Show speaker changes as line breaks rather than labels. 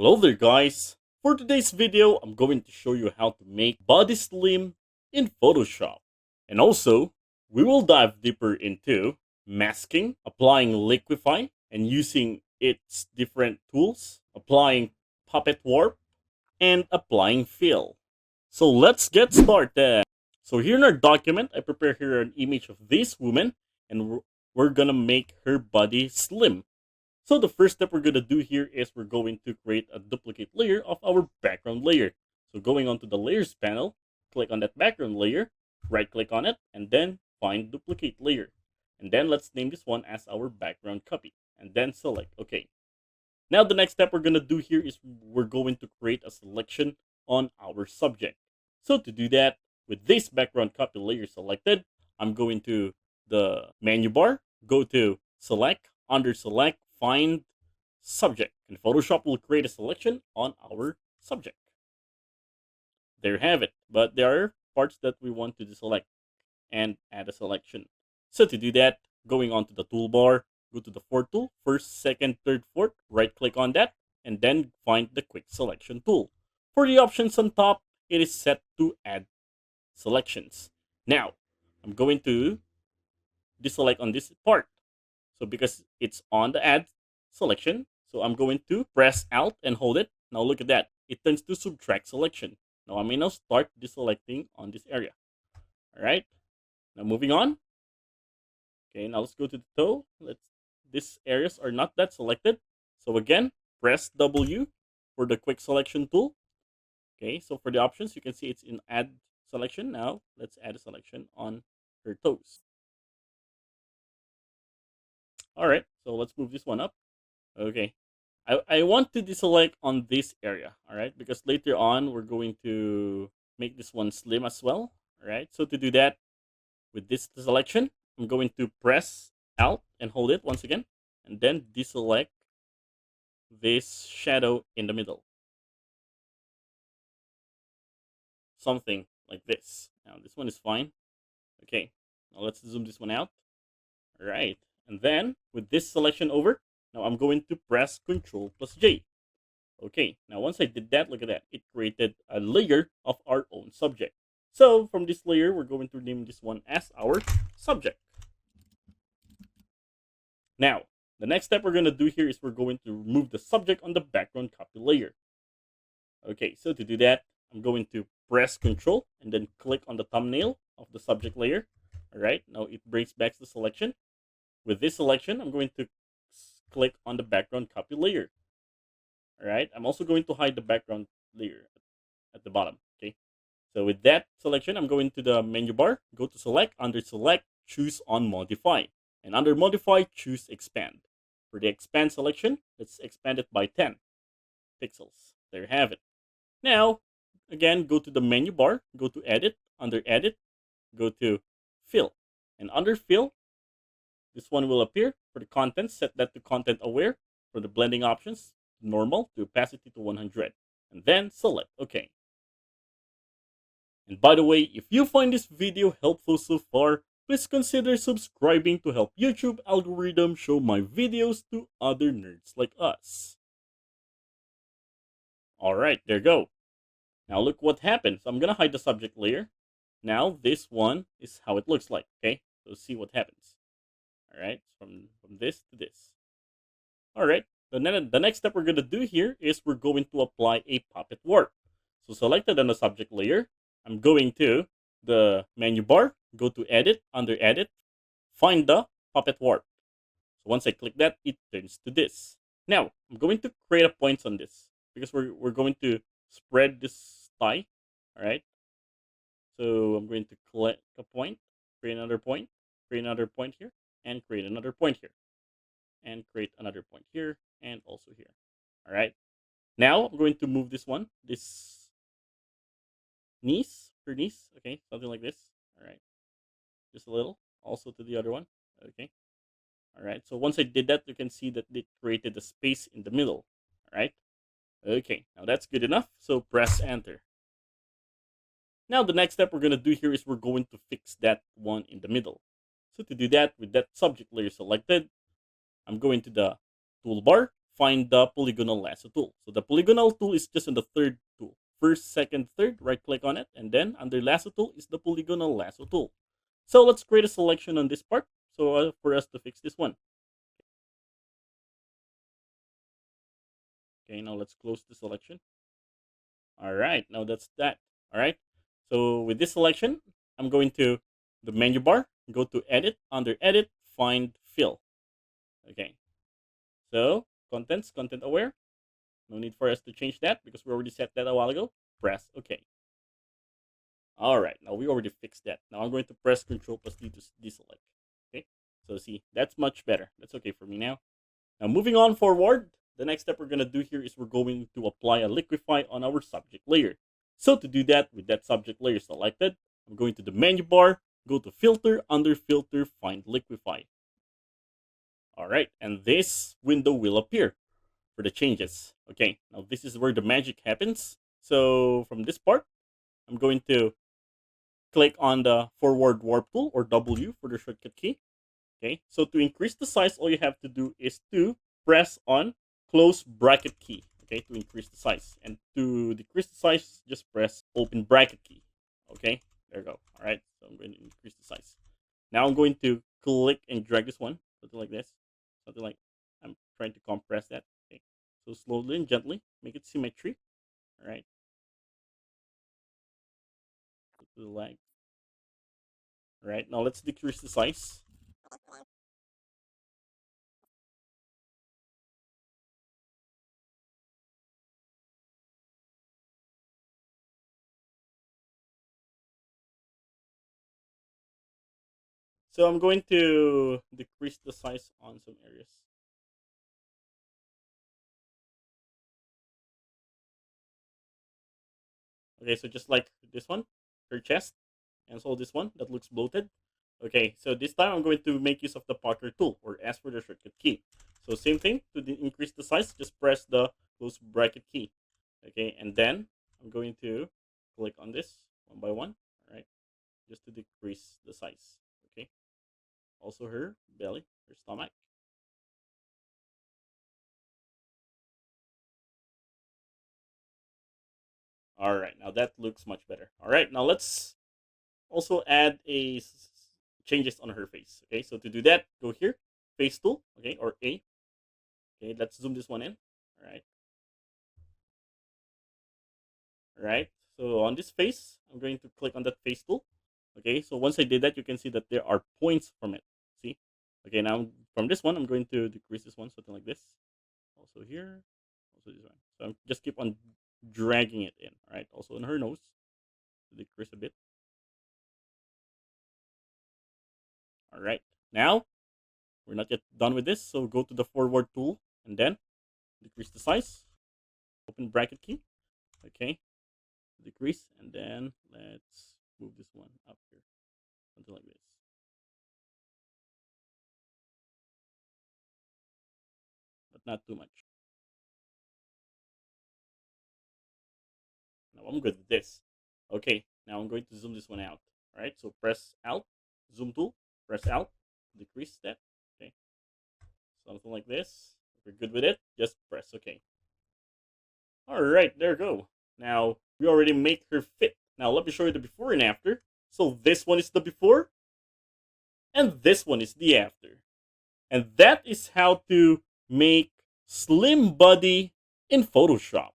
Hello there guys! For today's video, I'm going to show you how to make body slim in Photoshop. And also, we will dive deeper into masking, applying liquify, and using its different tools, applying puppet warp, and applying fill. So let's get started! So here in our document, I prepare here an image of this woman, and we're gonna make her body slim. So the first step we're going to do here is we're going to create a duplicate layer of our background layer. So going onto the layers panel, click on that background layer, right click on it, and then find duplicate layer. And then let's name this one as our background copy, and then select OK. Now the next step we're going to do here is we're going to create a selection on our subject. So to do that, with this background copy layer selected, I'm going to the menu bar, go to select, under select, find subject, and Photoshop will create a selection on our subject. There you have it, but there are parts that we want to deselect and add a selection. So to do that, going on to the toolbar, go to the fourth tool, first, second, third, fourth, right click on that, and then find the quick selection tool. For the options on top, it is set to add selections. Now, I'm going to deselect on this part. So because it's on the add selection, so I'm going to press Alt and hold it. Now look at that. It turns to subtract selection. Now I may now start deselecting on this area. All right. Now moving on. Okay, now let's go to the toe. These areas are not that selected. So again, press W for the quick selection tool. Okay, so for the options, you can see it's in add selection. Now let's add a selection on her toes. All right, so let's move this one up. Okay, I want to deselect on this area, all right, because later on we're going to make this one slim as well, all right. So to do that, with this selection, I'm going to press Alt and hold it once again, and then deselect this shadow in the middle. Something like this. Now this one is fine. Okay, now let's zoom this one out. All right, and then with this selection over, now I'm going to press Ctrl plus J. Okay, now once I did that, look at that. It created a layer of our own subject. So from this layer, we're going to name this one as our subject. Now, the next step we're going to do here is we're going to remove the subject on the background copy layer. Okay, so to do that, I'm going to press Ctrl and then click on the thumbnail of the subject layer. All right, now it brings back the selection. With this selection, I'm going to click on the background copy layer. All right, I'm also going to hide the background layer at the bottom. Okay, so with that selection, I'm going to the menu bar, go to select, under select, choose on modify, and under modify, choose expand. For the expand selection, let's expand it by 10 pixels. There you have it. Now, again, go to the menu bar, go to edit, under edit, go to fill, and under fill, this one will appear. For the content, set that to content aware. For the blending options, normal to opacity to 100, and then select OK. And by the way, if you find this video helpful so far, please consider subscribing to help YouTube algorithm show my videos to other nerds like us. Alright, there you go. Now look what happens. I'm gonna hide the subject layer. Now this one is how it looks like, okay? So see what happens. Alright, from this to this. Alright, the next step we're gonna do here is we're going to apply a puppet warp. So selected on the subject layer, I'm going to the menu bar, go to edit, under edit, find the puppet warp. So once I click that, it turns to this. Now, I'm going to create a point on this because we're going to spread this tie. All right. So I'm going to click a point, create another point, create another point here, and create another point here, and create another point here, and also here. All right. Now I'm going to move this one, this knees, her knees. Okay, something like this. All right. Just a little. Also to the other one. Okay. All right. So once I did that, you can see that it created a space in the middle. All right. Okay. Now that's good enough. So press enter. Now the next step we're going to do here is we're going to fix that one in the middle. So to do that, with that subject layer selected, I'm going to the toolbar, find the polygonal lasso tool. So the polygonal tool is just in the third tool. First, second, third, right click on it, and then under lasso tool is the polygonal lasso tool. So let's create a selection on this part so for us to fix this one. Okay, now let's close the selection. All right, now that's that. All right, so with this selection, I'm going to the menu bar, go to edit, under edit, find fill. Okay, so contents, content aware. No need for us to change that because we already set that a while ago. Press OK. All right, now we already fixed that. Now I'm going to press Control plus D to deselect. Okay, so see, that's much better. That's okay for me now. Now moving on forward, the next step we're going to do here is we're going to apply a liquify on our subject layer. So to do that, with that subject layer selected, I'm going to the menu bar, go to filter, under filter, find liquify. All right, and this window will appear for the changes. Okay, now this is where the magic happens. So from this part, I'm going to click on the forward warp tool, or W for the shortcut key. Okay, so to increase the size, all you have to do is to press on close bracket key. Okay, to increase the size, and to decrease the size, just press open bracket key. Okay, there you go. All right, so I'm going to increase the size. Now I'm going to click and drag this one, something like this, something like I'm trying to compress that. Okay, so slowly and gently make it symmetry. All right, to the leg. All right, now let's decrease the size. So I'm going to decrease the size on some areas. Okay, so just like this one, her chest, and so this one that looks bloated. Okay, so this time I'm going to make use of the Parker tool, or ask for the shortcut key. So same thing, to increase the size, just press the close bracket key. Okay, and then I'm going to click on this one by one, all right, just to decrease the size. Okay, also her belly, her stomach. All right, now that looks much better. All right, now let's also add a changes on her face. Okay, so to do that, go here, face tool, okay, or A. Okay, let's zoom this one in. All right, all right. So on this face, I'm going to click on that face tool. Okay, so once I did that, you can see that there are points from it. See? Okay, now from this one, I'm going to decrease this one, something like this. Also here, also this one. So I'm just keep on dragging it in. All right, also on her nose, to decrease a bit. All right, now we're not yet done with this, so go to the forward tool and then decrease the size, open bracket key, okay, decrease, and then let's move this one up here, something like this, but not too much. Now I'm good with this. Okay, now I'm going to zoom this one out. All right, so press Alt, zoom tool, press Alt, decrease that, okay, something like this. If you're good with it, just press OK. All right, there you go. Now we already make her fit. Now let me show you the before and after. So this one is the before, and this one is the after. And that is how to make slim body in Photoshop.